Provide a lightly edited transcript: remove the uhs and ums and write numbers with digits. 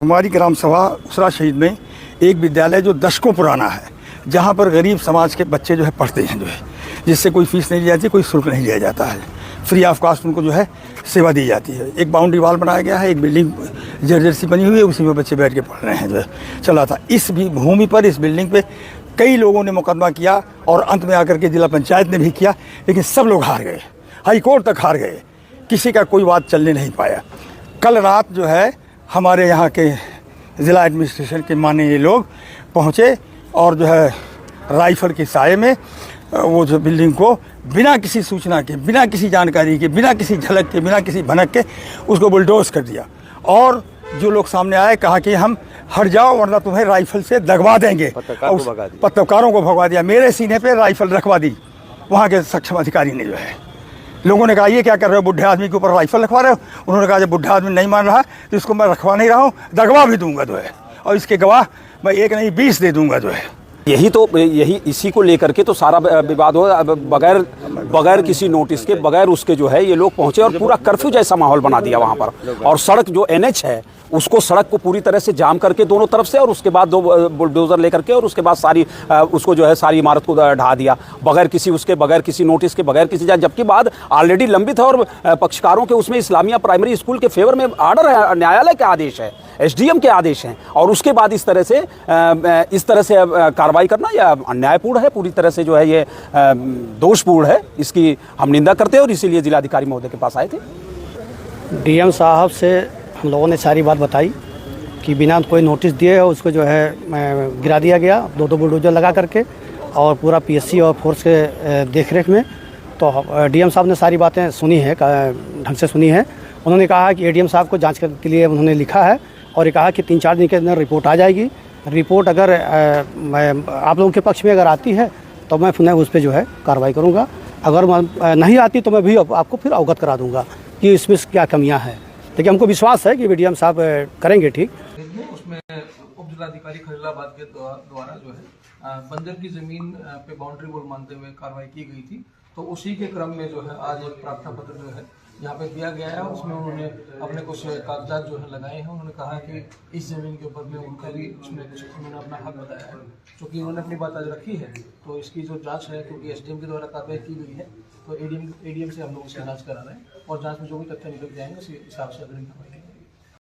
हमारी ग्राम सभा उसरा शहीद में एक विद्यालय जो दशकों पुराना है, जहाँ पर गरीब समाज के बच्चे जो है पढ़ते हैं, जो है जिससे कोई फीस नहीं ली जाती, कोई शुल्क नहीं लिया जाता है, फ्री ऑफ कॉस्ट उनको जो है सेवा दी जाती है। एक बाउंड्री वॉल बनाया गया है, एक बिल्डिंग जर्जर सी बनी हुई है, उसी में बच्चे बैठ के पढ़ रहे हैं, जो है चला था। इस भी भूमि पर, इस बिल्डिंग पे कई लोगों ने मुकदमा किया और अंत में आकर के जिला पंचायत ने भी किया, लेकिन सब लोग हार गए, हाई कोर्ट तक हार गए, किसी का कोई बात चलने नहीं पाया। कल रात जो है हमारे यहाँ के ज़िला एडमिनिस्ट्रेशन के माननीय लोग पहुँचे और जो है राइफल के साये में वो जो बिल्डिंग को बिना किसी सूचना के, बिना किसी जानकारी के, बिना किसी झलक के, बिना किसी भनक के उसको बुलडोज कर दिया। और जो लोग सामने आए कहा कि हम हट जाओ वरना तुम्हें राइफल से दगवा देंगे। पत्रकारों को भगवा दिया, मेरे सीने पे राइफल रखवा दी वहाँ के सक्षम अधिकारी ने। जो है लोगों ने कहा ये क्या कर रहे हो, बुढ़े आदमी के ऊपर राइफल रखवा रहे हो। उन्होंने कहा जब बुढ़ा आदमी नहीं मान रहा तो इसको मैं रखवा नहीं रहा हूँ, दगवा भी दूंगा जो है, और इसके गवाह मैं एक नहीं 20 दे दूंगा जो है। यही इसी को लेकर के तो सारा विवाद हो, बगैर किसी नोटिस के, बगैर उसके जो है ये लोग पहुंचे और पूरा कर्फ्यू जैसा माहौल बना दिया वहां पर। और सड़क जो NH है उसको, सड़क को पूरी तरह से जाम करके दोनों तरफ से, और उसके बाद 2 बुलडोजर लेकर के, और उसके बाद सारी उसको जो है सारी इमारत को ढा दिया बगैर किसी नोटिस के, बगैर किसी जांच। जबकि बाद ऑलरेडी लंबित है और पक्षकारों के उसमें इस्लामिया प्राइमरी स्कूल के फेवर में आर्डर है, न्यायालय के आदेश है, SDM के आदेश हैं, और उसके बाद इस तरह से कार्रवाई करना यह अन्यायपूर्ण है, पूरी तरह से जो है ये दोषपूर्ण है। इसकी हम निंदा करते हैं और इसीलिए जिलाधिकारी महोदय के पास आए थे। DM साहब से हम लोगों ने सारी बात बताई कि बिना कोई नोटिस दिए उसको जो है गिरा दिया गया 2 बुलडोजर लगा करके, और पूरा PSC और फोर्स के देखरेख में। तो DM साहब ने सारी बातें सुनी है, ढंग से सुनी है। उन्होंने कहा कि ADM साहब को जांच के लिए उन्होंने लिखा है और ये कहा कि 3-4 दिन के अंदर रिपोर्ट आ जाएगी। रिपोर्ट अगर आप लोगों के पक्ष में अगर आती है तो मैं पुनः उस पर जो है कार्रवाई करूँगा। अगर नहीं आती तो मैं भी आपको फिर अवगत करा दूँगा कि इसमें क्या कमियाँ हैं। लेकिन हमको विश्वास है कि DM साहब करेंगे ठीक। उसमें उप जिलाधिकारी खजराबाद के द्वारा जो है बंजर की ज़मीन पे बाउंड्री वॉल मानते हुए कार्रवाई की गई थी। तो उसी के क्रम में जो है आज एक प्रार्थना पत्र जो है यहाँ पे दिया गया है। उसमें उन्होंने अपने कुछ कागजात जो है लगाए हैं। उन्होंने कहा कि इस ज़मीन के ऊपर में उनका भी उसमें कुछ उन्होंने अपना हक बताया है। क्योंकि उन्होंने अपनी बात आज रखी है तो इसकी जो जांच है, क्योंकि SDM के द्वारा कार्रवाई की गई है तो ADM से हम लोग उसकी जाँच करा रहे हैं और जाँच में जो भी तथ्य निकल जाएंगे उसी हिसाब से अग्रिम कार्रवाई